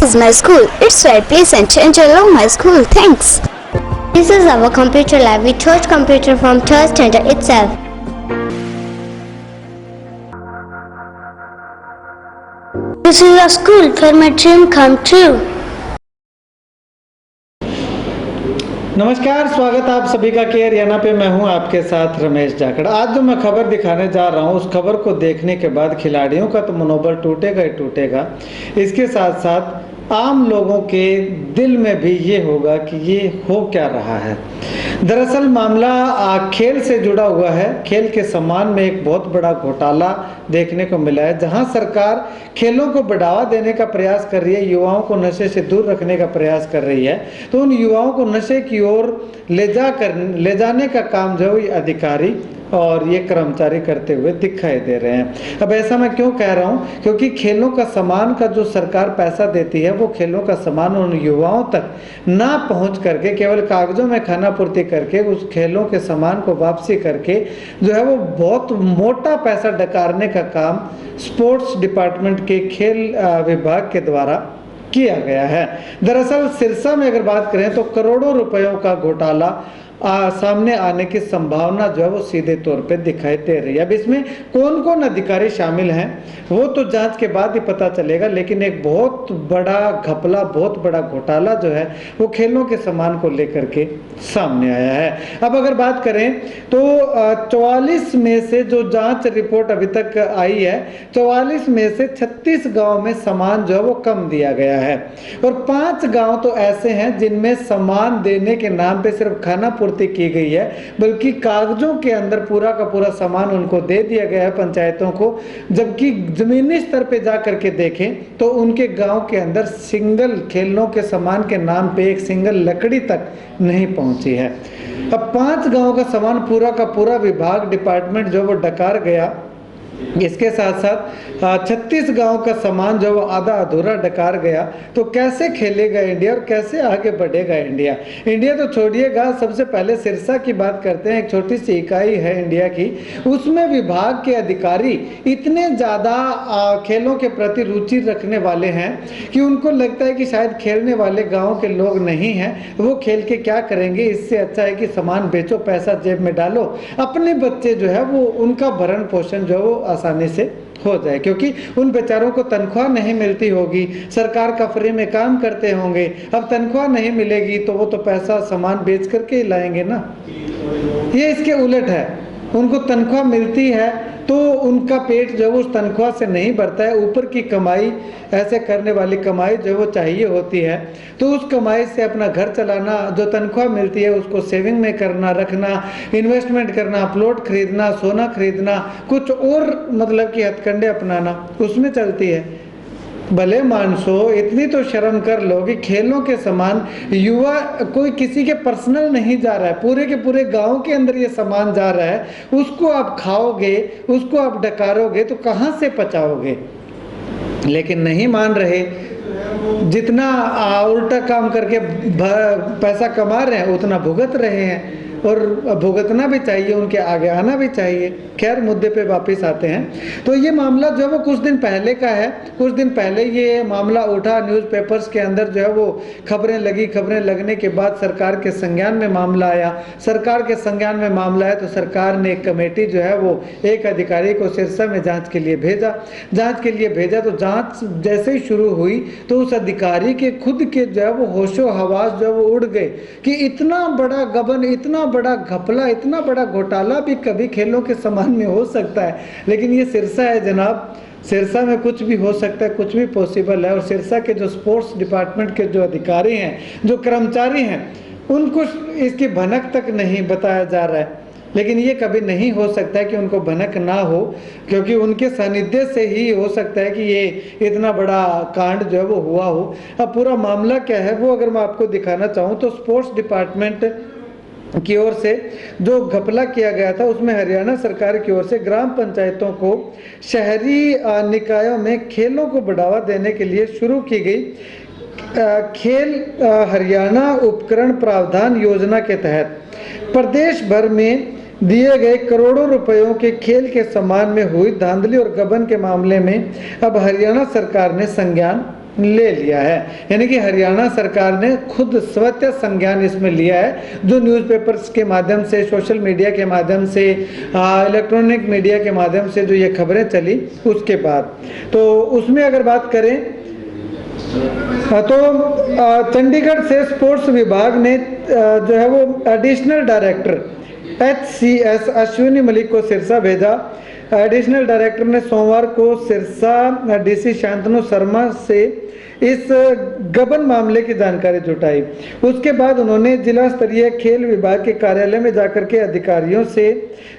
is my school. It's right place and change along my school. Thanks. This is our computer lab. We chose computer from third standard itself. This is a school where my dream come true. नमस्कार, स्वागत आप सभी का के हरियाणा पे। मैं हूं आपके साथ रमेश जाखड़। आज जो मैं खबर दिखाने जा रहा हूं, उस खबर को देखने के बाद खिलाड़ियों का तो मनोबल टूटेगा ही टूटेगा, इसके साथ साथ आम लोगों के दिल में भी ये होगा कि ये हो क्या रहा है। दरअसल मामला खेल से जुड़ा हुआ है। खेल के सामान में एक बहुत बड़ा घोटाला देखने को मिला है, जहां सरकार खेलों को बढ़ावा देने का प्रयास कर रही है, युवाओं को नशे से दूर रखने का प्रयास कर रही है, तो उन युवाओं को नशे की ओर ले जाने का काम जो है अधिकारी और ये कर्मचारी करते हुए दिखाई दे रहे हैं। अब ऐसा मैं क्यों कह रहा हूँ, क्योंकि खेलों का सामान का जो सरकार पैसा देती है, वो खेलों का सामान उन युवाओं तक ना पहुँच करके केवल कागजों में खाना पूर्ति करके उस खेलों के सामान को वापसी करके जो है वो बहुत मोटा पैसा डकारने का काम स्पोर्ट्स डिपार्टमेंट के खेल विभाग के द्वारा किया गया है। दरअसल सिरसा में अगर बात करें तो करोड़ों रुपयों का घोटाला सामने आने की संभावना जो है वो सीधे तौर पे दिखाई दे रही है। अब इसमें कौन कौन अधिकारी शामिल हैं वो तो जांच के बाद ही पता चलेगा, लेकिन एक बहुत बड़ा घपला, बहुत बड़ा घोटाला जो है वो खेलों के सामान को लेकर के सामने आया है। अब अगर बात करें तो 44 में से जो जांच रिपोर्ट अभी तक आई है, 44 में से 36 गाँव में सामान जो है वो कम दिया गया है, और 5 गाँव तो ऐसे हैं जिनमें सामान देने के नाम पे सिर्फ खाना की गई है, बल्कि कागजों के अंदर पूरा का पूरा सामान उनको दे दिया गया है पंचायतों को। जबकि जमीनी स्तर पे जा करके देखें तो उनके गांव के अंदर सिंगल खेलों के सामान के नाम पे एक सिंगल लकड़ी तक नहीं पहुंची है। अब 5 गांव का सामान पूरा का पूरा विभाग डिपार्टमेंट जो वो डकार गया। इसके साथ साथ 36 गांव का सामान जो वो आधा अधूरा डकार गया। तो कैसे खेलेगा इंडिया और कैसे आगे बढ़ेगा इंडिया? इंडिया तो छोड़िएगा, सबसे पहले सिरसा की बात करते हैं। एक छोटी सी इकाई है इंडिया की, उसमें विभाग के अधिकारी इतने ज़्यादा खेलों के प्रति रुचि रखने वाले हैं कि उनको लगता है कि शायद खेलने वाले गाँव के लोग नहीं हैं, वो खेल के क्या करेंगे, इससे अच्छा है कि सामान बेचो, पैसा जेब में डालो, अपने बच्चे जो है वो उनका भरण पोषण जो वो आसानी से हो जाए, क्योंकि उन बेचारों को तनख्वाह नहीं मिलती होगी, सरकार का फ्री में काम करते होंगे। अब तनख्वाह नहीं मिलेगी तो वो तो पैसा सामान बेच करके ही लाएंगे ना। ये इसके उलट है, उनको तनख्वाह मिलती है तो उनका पेट जो उस तनख्वाह से नहीं भरता है, ऊपर की कमाई, ऐसे करने वाली कमाई जो वो चाहिए होती है, तो उस कमाई से अपना घर चलाना, जो तनख्वाह मिलती है उसको सेविंग में करना, रखना, इन्वेस्टमेंट करना, प्लॉट खरीदना, सोना खरीदना, कुछ और मतलब कि हथकंडे अपनाना, उसमें चलती है। भले मानसो, इतनी तो शर्म कर लो कि खेलों के सामान युवा कोई किसी के पर्सनल नहीं जा रहा है, पूरे के पूरे गांव के अंदर ये सामान जा रहा है, उसको आप खाओगे, उसको आप डकारोगे तो कहाँ से पचाओगे? लेकिन नहीं मान रहे। जितना उल्टा काम करके पैसा कमा रहे हैं उतना भुगत रहे हैं, और भुगतना भी चाहिए, उनके आगे आना भी चाहिए। खैर, मुद्दे पे वापस आते हैं। तो ये मामला जो है वो कुछ दिन पहले का है। कुछ दिन पहले ये मामला उठा, न्यूज़पेपर्स के अंदर जो है वो खबरें लगी। खबरें लगने के बाद सरकार के संज्ञान में मामला आया। सरकार के संज्ञान में मामला है तो सरकार ने एक कमेटी जो है वो एक अधिकारी को सिरसा में जाँच के लिए भेजा। तो जाँच जैसे ही शुरू हुई तो उस अधिकारी के खुद के जो है वो होशो हवास जो है वो उड़ गए कि इतना बड़ा गबन, इतना बड़ा घपला, इतना बड़ा घोटाला भी कभी खेलों के सामान में हो सकता है। लेकिन ये सिरसा है जनाब, सिरसा में कुछ भी हो सकता है, कुछ भी पॉसिबल है। और सिरसा के जो स्पोर्ट्स डिपार्टमेंट के जो अधिकारी हैं, जो कर्मचारी हैं, उनको इसकी भनक तक नहीं बताया जा रहा है। लेकिन ये कभी नहीं हो सकता है कि उनको भनक ना हो, क्योंकि उनके सानिध्य से ही हो सकता है कि ये इतना बड़ा कांड जो है वो हुआ हो। अब पूरा मामला क्या है वो अगर मैं आपको दिखाना चाहूँ तो स्पोर्ट्स डिपार्टमेंट की ओर से जो घपला किया गया था, उसमें हरियाणा सरकार की ओर से ग्राम पंचायतों को शहरी निकायों में खेलों को बढ़ावा देने के लिए शुरू की गई खेल हरियाणा उपकरण प्रावधान योजना के तहत प्रदेश भर में दिए गए करोड़ों रुपयों के खेल के सामान में हुई धांधली और गबन के मामले में अब हरियाणा सरकार ने संज्ञान ले लिया है। यानी कि हरियाणा सरकार ने खुद स्वतः संज्ञान इसमें लिया है। जो न्यूज़पेपर्स के माध्यम से, सोशल मीडिया के माध्यम से, इलेक्ट्रॉनिक मीडिया के माध्यम से जो ये खबरें चली उसके बाद, तो उसमें अगर बात करें तो चंडीगढ़ से स्पोर्ट्स विभाग ने जो है वो additional director HCS Ashwini Malik को सिरसा भेजा। एडिशनल डायरेक्टर ने सोमवार को सिरसा DC शांतनु शर्मा से इस गबन मामले की जानकारी जुटाई। उसके बाद उन्होंने जिला स्तरीय खेल विभाग के कार्यालय में जाकर के अधिकारियों से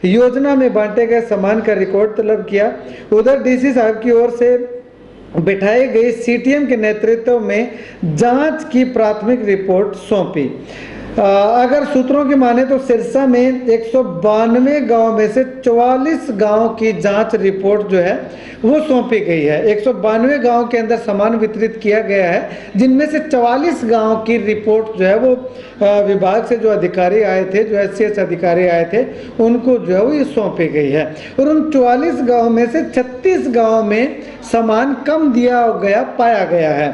योजना में बांटे गए सामान का रिकॉर्ड तलब किया। उधर DC साहब की ओर से बिठाई गई CTM के नेतृत्व में जांच की प्राथमिक रिपोर्ट सौंपी। अगर सूत्रों की माने तो सिरसा में 192 गांव में से 44 गांव की जांच रिपोर्ट जो है वो सौंपी गई है। 192 गांव के अंदर सामान वितरित किया गया है, जिनमें से 44 गांव की रिपोर्ट जो है वो विभाग से जो अधिकारी आए थे, जो HCS अधिकारी आए थे, उनको जो है वो ये सौंपी गई है। और उन 44 गांव में से 36 गांव में सामान कम दिया गया पाया गया है।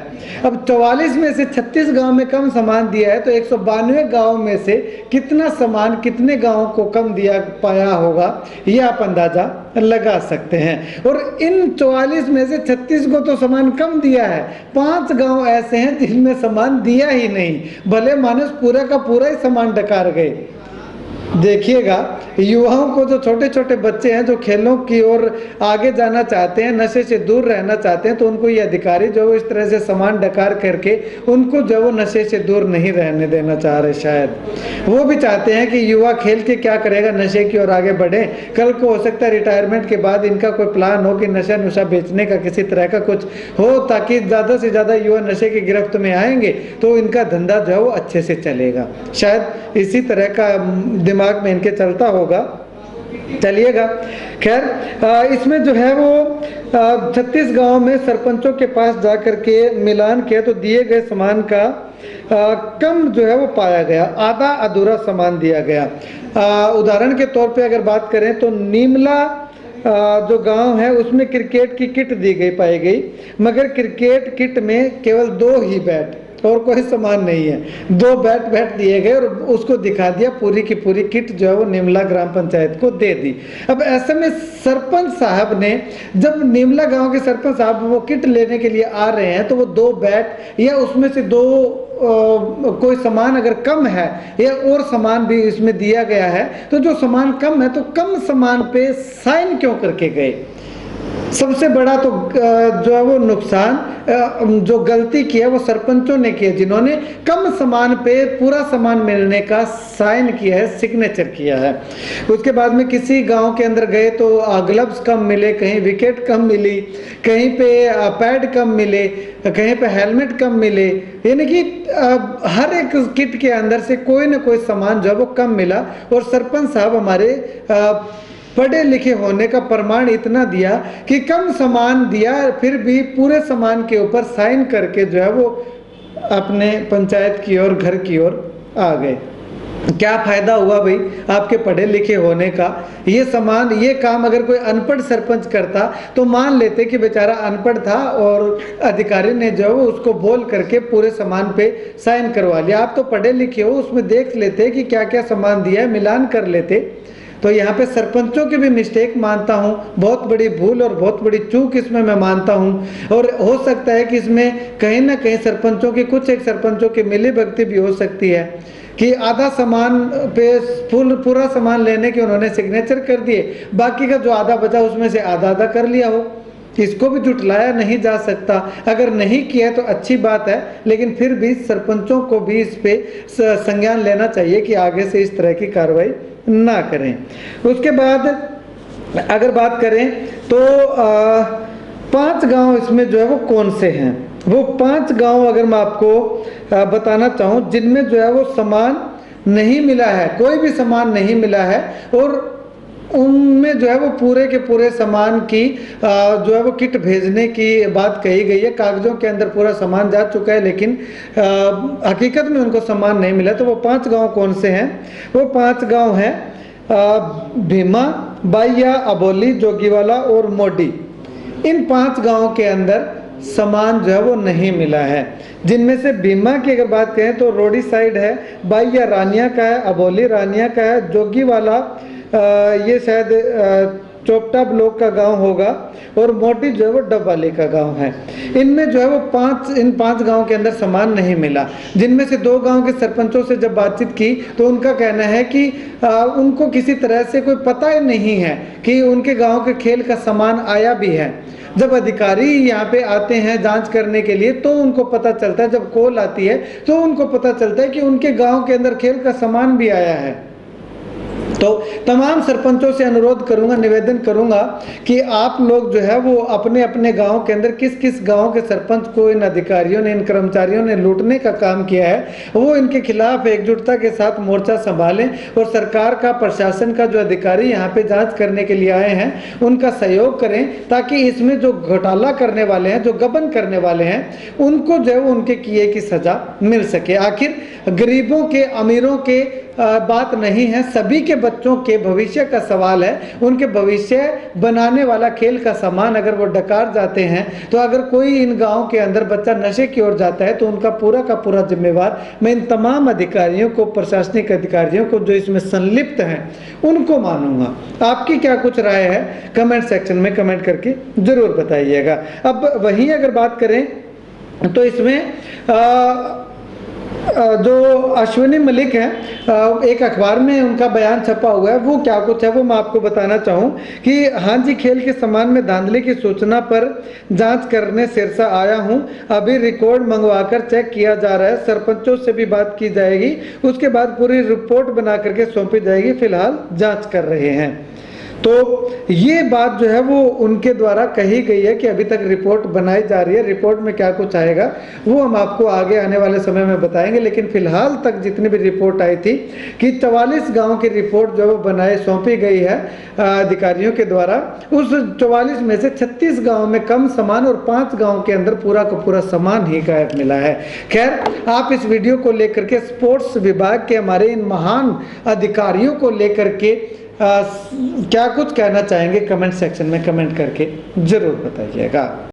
अब 44 में से 36 गांव में कम सामान दिया है, तो 192 गांव में से कितना सामान कितने गांव को कम दिया पाया होगा, ये आप अंदाजा लगा सकते हैं। और इन 44 में से 36 को तो सामान कम दिया है, 5 गांव ऐसे हैं जिनमें सामान दिया ही नहीं, भले मानस पूरा का पूरा ही सामान डकार गए। देखिएगा, युवाओं को, जो छोटे छोटे बच्चे हैं जो खेलों की ओर आगे जाना चाहते हैं, नशे से दूर रहना चाहते हैं, तो उनको ये अधिकारी जो इस तरह से सामान डकार करके उनको जो वो नशे से दूर नहीं रहने देना चाह रहे। शायद वो भी चाहते हैं कि युवा खेल के क्या करेगा, नशे की ओर आगे बढ़े। कल को हो सकता है रिटायरमेंट के बाद इनका कोई प्लान हो कि नशा नुशा बेचने का, किसी तरह का कुछ हो, ताकि ज़्यादा से ज़्यादा युवा नशे की गिरफ्त में आएंगे तो इनका धंधा जो है वो अच्छे से चलेगा। शायद इसी तरह का दिमाग में इनके चलता होगा। चलिएगा, खैर इसमें जो है वो 36 गांव में सरपंचों के पास जाकर के मिलान किया तो दिए गए सामान का कम जो है वो पाया गया, आधा अधूरा सामान दिया गया। उदाहरण के तौर पे अगर बात करें तो नीमला जो गांव है उसमें क्रिकेट की किट दी गई पाई गई, मगर क्रिकेट किट में केवल 2 ही बैट और कोई सामान नहीं है। 2 बैट दिए गए और उसको दिखा दिया, पूरी की पूरी किट जो है वो निमला ग्राम पंचायत को दे दी। अब ऐसे में सरपंच साहब ने, जब निमला गांव के सरपंच साहब वो किट लेने के लिए आ रहे हैं, तो वो 2 बैट या उसमें से 2 कोई सामान अगर कम है या और सामान भी इसमें दिया गया है, तो जो सामान कम है तो कम सामान पे साइन क्यों करके गए? सबसे बड़ा तो जो है वो नुकसान, जो गलती की है वो सरपंचों ने की है, जिन्होंने कम सामान पे पूरा सामान मिलने का साइन किया है, सिग्नेचर किया है। उसके बाद में किसी गांव के अंदर गए तो ग्लव्स कम मिले, कहीं विकेट कम मिली, कहीं पे पैड कम मिले, कहीं पे हेलमेट कम मिले, यानी कि हर एक किट के अंदर से कोई ना कोई सामान जो है वो कम मिला। और सरपंच साहब हमारे पढ़े लिखे होने का प्रमाण इतना दिया कि कम सामान दिया, फिर भी पूरे सामान के ऊपर साइन करके जो है वो अपने पंचायत की ओर, घर की ओर आ गए। क्या फायदा हुआ भाई आपके पढ़े लिखे होने का? ये सामान, ये काम अगर कोई अनपढ़ सरपंच करता तो मान लेते कि बेचारा अनपढ़ था और अधिकारी ने जो है उसको बोल करके पूरे सामान पे साइन करवा लिया। आप तो पढ़े लिखे हो, उसमें देख लेते कि क्या क्या सामान दिया है, मिलान कर लेते। तो यहाँ पे सरपंचों की भी मिस्टेक मानता हूँ, बहुत बड़ी भूल और बहुत बड़ी चूक इसमें मैं मानता हूँ। और हो सकता है कि इसमें कहीं ना कहीं सरपंचों की, कुछ एक सरपंचों की मिली भगती भी हो सकती है कि आधा सामान पे पूरा सामान लेने के उन्होंने सिग्नेचर कर दिए, बाकी का जो आधा बचा उसमें से आधा आधा कर लिया हो। इसको भी जुटलाया नहीं जा सकता। अगर नहीं किया तो अच्छी बात है, लेकिन फिर भी सरपंचों को भी इस पे संज्ञान लेना चाहिए कि आगे से इस तरह की कार्रवाई ना करें। उसके बाद अगर बात करें तो 5 गांव इसमें जो है वो कौन से हैं? वो 5 गांव अगर मैं आपको बताना चाहूँ जिनमें जो है वो सामान नहीं मिला है, कोई भी सामान नहीं मिला है, और उनमें जो है वो पूरे के पूरे सामान की जो है वो किट भेजने की बात कही गई है। कागजों के अंदर पूरा सामान जा चुका है, लेकिन हकीकत में उनको सामान नहीं मिला। तो वो 5 गांव कौन से हैं? वो 5 गांव हैं भीमा, बाइया, अबोली, जोगीवाला और मोडी। इन 5 गांव के अंदर सामान जो है वो नहीं मिला है। जिनमें से बीमा की अगर बात करें तो रोडी साइड है, बाइया रानिया का है, अबोली रानिया का है, जोगी वाला ये शायद चोपटा ब्लॉक का गांव होगा, और मोटी जो है वो डबवाली का गांव है। इनमें जो है वो इन पांच गांव के अंदर सामान नहीं मिला। जिनमें से 2 गांव के सरपंचों से जब बातचीत की तो उनका कहना है कि उनको किसी तरह से कोई पता ही नहीं है कि उनके गांव के खेल का सामान आया भी है। जब अधिकारी यहाँ पे आते हैं जांच करने के लिए तो उनको पता चलता है, जब कॉल आती है तो उनको पता चलता है कि उनके गांव के अंदर खेल का सामान भी आया है। तो तमाम सरपंचों से अनुरोध करूंगा, निवेदन करूंगा कि आप लोग जो है वो अपने अपने गांव के अंदर किस किस गांव के सरपंच को इन अधिकारियों ने, इन कर्मचारियों ने लूटने का काम किया है, वो इनके खिलाफ एकजुटता के साथ मोर्चा संभालें और सरकार का, प्रशासन का जो अधिकारी यहाँ पे जांच करने के लिए आए हैं उनका सहयोग करें, ताकि इसमें जो घोटाला करने वाले हैं, जो गबन करने वाले हैं, उनको जो है उनके किए की सजा मिल सके। आखिर गरीबों के, अमीरों के बात नहीं है, सभी के बच्चों के भविष्य का सवाल है। उनके भविष्य बनाने वाला खेल का सामान अगर वो डकार जाते हैं, तो अगर कोई इन गांव के अंदर बच्चा नशे की ओर जाता है तो उनका पूरा का पूरा जिम्मेवार मैं इन तमाम अधिकारियों को, प्रशासनिक अधिकारियों को जो इसमें संलिप्त हैं उनको मानूंगा। आपकी क्या कुछ राय है कमेंट सेक्शन में कमेंट करके जरूर बताइएगा। अब वहीं अगर बात करें तो इसमें जो अश्विनी मलिक हैं, एक अखबार में उनका बयान छपा हुआ है, वो क्या कुछ है वो मैं आपको बताना चाहूँ कि हाँ जी, खेल के सामान में धांधली की सूचना पर जांच करने सिरसा आया हूँ, अभी रिकॉर्ड मंगवाकर चेक किया जा रहा है, सरपंचों से भी बात की जाएगी, उसके बाद पूरी रिपोर्ट बना करके सौंपी जाएगी, फिलहाल जाँच कर रहे हैं। तो ये बात जो है वो उनके द्वारा कही गई है कि अभी तक रिपोर्ट बनाई जा रही है, रिपोर्ट में क्या कुछ आएगा वो हम आपको आगे आने वाले समय में बताएंगे। लेकिन फिलहाल तक जितनी भी रिपोर्ट आई थी कि 44 गांव की रिपोर्ट जो बनाई सौंपी गई है अधिकारियों के द्वारा, उस 44 में से 36 गाँव में कम सामान और 5 गाँव के अंदर पूरा का पूरा सामान ही गायब मिला है। खैर, आप इस वीडियो को लेकर के स्पोर्ट्स विभाग के हमारे इन महान अधिकारियों को लेकर के क्या कुछ कहना चाहेंगे कमेंट सेक्शन में कमेंट करके जरूर बताइएगा।